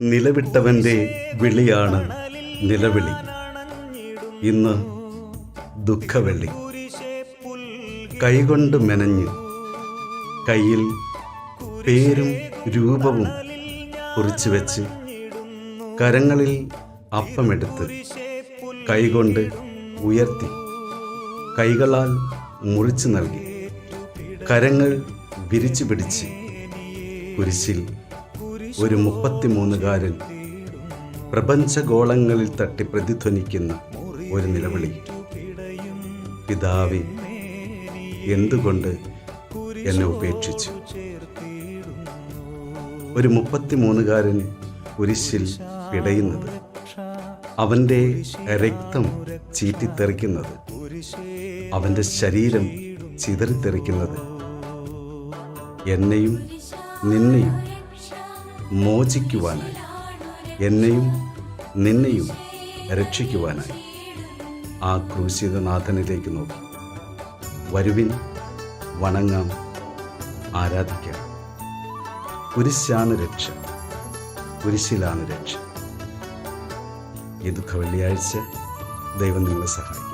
നിലവിട്ടവൻ്റെ വിളിയാണ് നിലവിളി. ഇന്ന് ദുഃഖവെള്ളി. കൈകൊണ്ട് മെനഞ്ഞ് കയ്യിൽ പേരും രൂപവും കുറിച്ചു വെച്ച് കരങ്ങളിൽ അപ്പമെടുത്ത് കൈകൊണ്ട് ഉയർത്തി കൈകളാൽ മുറിച്ചു നൽകി കരങ്ങൾ വിരിച്ചു പിടിച്ച് കുരിശിൽ ഒരു 33-കാരൻ പ്രപഞ്ചഗോളങ്ങളിൽ തട്ടി പ്രതിധ്വനിക്കുന്ന ഒരു നിലവിളി. പിതാവേ, എന്തുകൊണ്ട് എന്നെ ഉപേക്ഷിച്ചു? ഒരു 33-കാരൻ കുരിശിൽ പിടയുന്നത്, അവൻ്റെ രക്തം ചീറ്റിത്തെറിക്കുന്നത്, അവൻ്റെ ശരീരം ചിതറിത്തെറിക്കുന്നത് എന്നെയും നിന്നെയും മോചിക്കുവാനായി, എന്നെയും നിന്നെയും രക്ഷിക്കുവാനായി. ആ ക്രൂശിതനാഥനിലേക്ക് നോക്കി വരുവിൻ, വണങ്ങാം, ആരാധിക്കാം. കുരിശാണ് രക്ഷ, കുരിശിലാണ് രക്ഷ. ഈ ദുഃഖ വെള്ളിയാഴ്ച ദൈവം നിങ്ങളെ സഹായിക്കും.